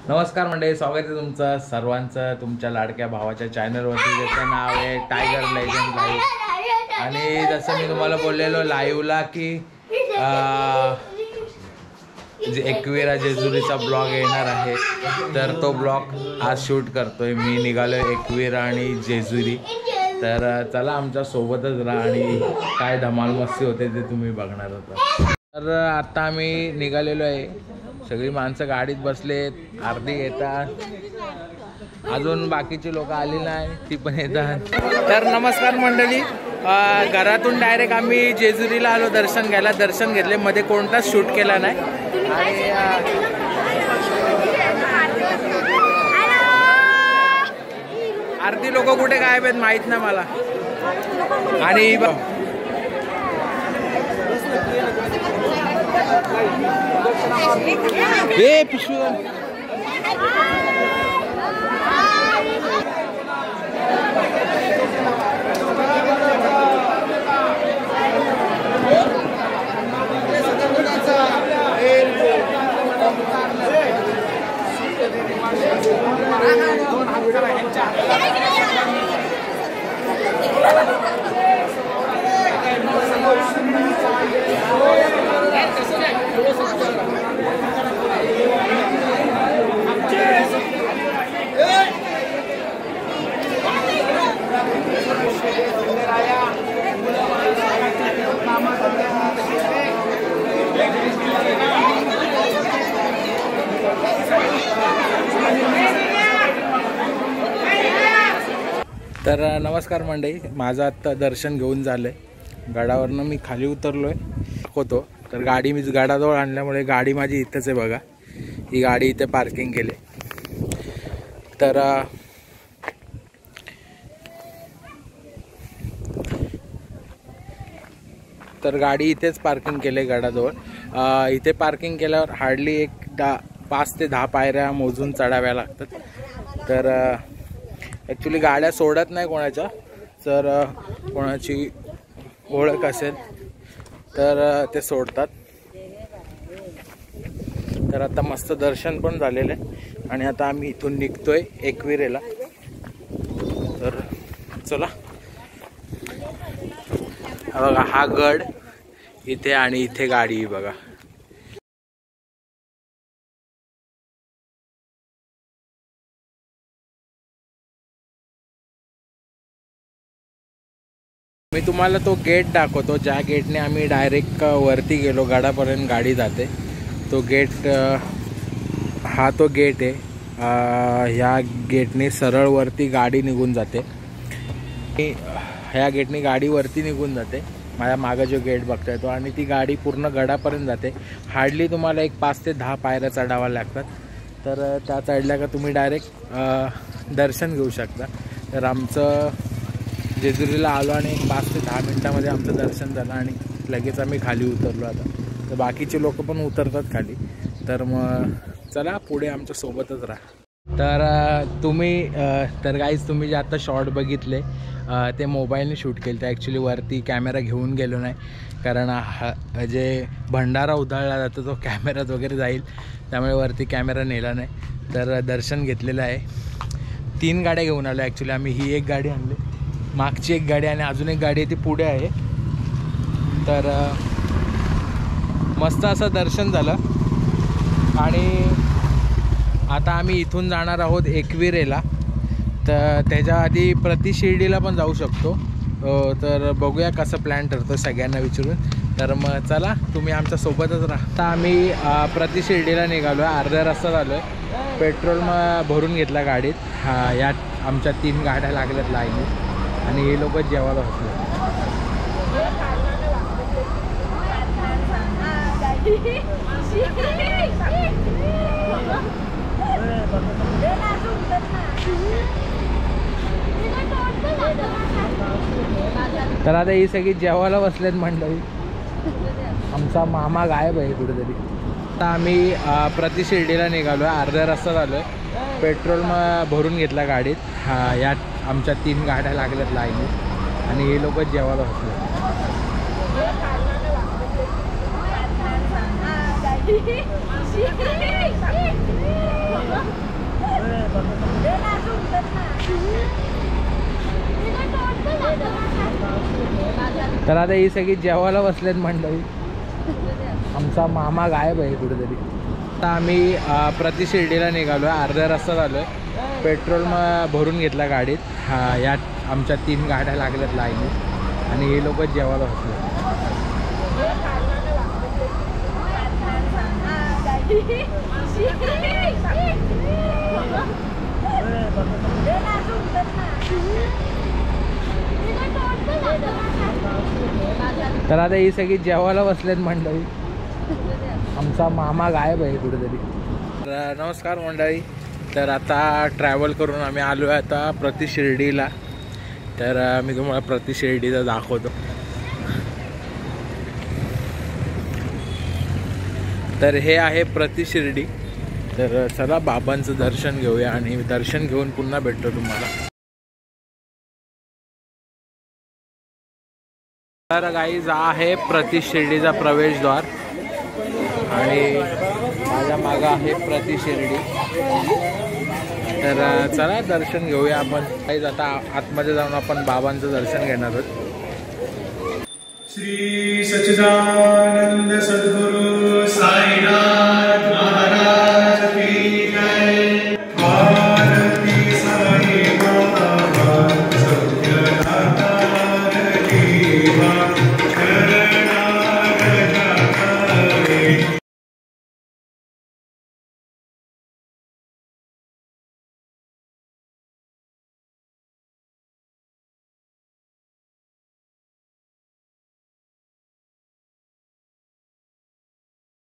नमस्कार मंडळी, स्वागत आहे तुमचं सर्वांचं तुमच्या लाडक्या भावाच्या चॅनलवरती, ज्याचं नाव आहे टायगर लेजंड लाईव्ह। आणि जसं मी तुम्हाला बोललेलो लाईव्हला की एकविरा जेजुरीचा ब्लॉग येणार आहे, तर तो ब्लॉग आज शूट करतोय मी। निघालो एकविरा आणि जेजुरी, तर चला आमच्या सोबतच राहा आणि काय धमाल मस्ती होते ते तुम्ही बघणार होता। तर आता आम्ही निघालेलो आहे, सगळी माणसं गाडीत बसलेत, अर्धी येतात, अजून बाकीची लोक आली नाही, ती पण येतात। तर नमस्कार मंडळी, घरातून डायरेक्ट आम्ही जेजुरीला आलो दर्शन घ्यायला। दर्शन घेतले, मध्ये कोणताच शूट केला नाही। आणि अर्धी लोक कुठे गायब आहेत माहित नाही मला। आणि ए पिशवी तर नमस्कार मंडळी, माझं आत्ता दर्शन घेऊन झालं आहे। गडावरनं मी खाली उतरलो आहे, दाखवतो। तर गाडी मी गडाजवळ आणल्यामुळे गाडी माझी इथंच आहे बघा, ही गाडी इथे पार्किंग केली। तर गाडी इथेच पार्किंग केले गडाजवळ। इथे पार्किंग केल्यावर हार्डली 5 ते 10 पायऱ्या मोजून चढाव्या लागतात। तर ॲक्च्युली गाड्या सोडत नाही कोणाच्या, जर कोणाची ओळख असेल तर ते सोडतात। तर आता मस्त दर्शन पण झालेलं आहे आणि आता आम्ही इथून निघतोय एकविरेला। तर चला, बघा हा गड इथे आणि इथे गाडी बघा। मी तुम्हाला तो गेट दाखवतो, ज्या गेटने आम्ही डायरेक्ट वरती गेलो, गडापर्यंत गाडी जाते। तो गेट, हा तो गेट आहे। ह्या गेटने सरळ वरती गाडी निघून जाते। ह्या गेटने गाडी वरती निघून जाते, माझ्या मागं जो गेट बघताय तो, आणि ती गाडी पूर्ण गडापर्यंत जाते। हार्डली तुम्हाला 5 ते 10 पायऱ्या चढाव्या लागतात। तर त्या चढल्या का तुम्ही डायरेक्ट दर्शन घेऊ शकता। तर आमचं जेजुरीला आलो आणि 5 ते 10 मिनटामध्ये आमचं दर्शन झालं आणि लगेच आम्ही खाली उतरलो। आता तर बाकीचे लोक पण उतरतात खाली, तर मग चला पुढे आमच्या सोबतच राहा। तर तर गाईज, तुम्ही जे आता शॉर्ट बघितले ते मोबाईलने शूट केले। ते ॲक्च्युली वरती कॅमेरा घेऊन गेलो नाही, कारण जे भंडारा उधळला जातो तो कॅमेरात वगैरे जाईल, त्यामुळे वरती कॅमेरा नेला नाही। तर दर्शन घेतलेलं आहे। 3 गाड्या घेऊन आलो ॲक्च्युली आम्ही। ही एक गाडी आणली, मागची एक गाडी, आणि अजून एक गाडी ती पुढे आहे। तर मस्त असं दर्शन झालं आणि आता आम्ही इथून जाणार आहोत एकविरेला। तर त्याच्या आधी प्रति शिर्डीला पण जाऊ शकतो। तर बघूया कसं प्लॅन ठरतो, सगळ्यांना विचारून। तर मग चला, तुम्ही आमच्या सोबतच राहा। आता आम्ही प्रति शिर्डीला निघालो आहे, अर्ध्या रस्ता झालो आहे। पेट्रोल मग भरून घेतला गाडीत। यात आमच्या 3 गाड्या लागल्यात लाईनीत आणि हे लोक जेवायला बसले। तर आता ही सगळी जेवायला बसलेत मंडळी। आमचा मामा गायब आहे कुठेतरी। आता आम्ही प्रति शिर्डीला निघालो आहे, अर्ध्या रस्ता झालो आहे। पेट्रोल मग भरून घेतला गाडीत। यात आमच्या 3 गाड्या लागल्यात लाईनीत आणि हे लोक जेवायला बसले। तर आता ही सगळी जेवायला बसलेत मंडळी. आमचा मामा गायब आहे कुठेतरी. आता आम्ही प्रति शिर्डीला निघालो आहे. अर्ध्या रस्ता झालो आहे. पेट्रोल भरून घेतला गाडीत. हा या आमच्या 3 गाड्या लागल्यात लाईनीत आणि हे लोक जेवायला बसले. तर आता ही सगळी जेवायला बसलेत मंडळी. आमचा मामा गायब आहे कुठेतरी. तर नमस्कार मंडळी. तर आता ट्रॅव्हल करून आम्ही आलो आहे आता प्रति शिर्डीला. तर मी तुम्हाला प्रति शिर्डीचा दाखवतो. तर हे आहे प्रति शिर्डी. तर चला बाबांचं दर्शन घेऊया आणि दर्शन घेऊन पुन्हा भेटतो तुम्हाला. तर गाईज आहे प्रति शिर्डीचा प्रवेशद्वार आणि माझ्या मागं आहे प्रति शिर्डी. तर चला दर्शन घेऊया आपण. गाईज आता आतमध्ये जाऊन आपण बाबांचं दर्शन घेणार आहोत. श्री सच्चिदानंद सद्गुरु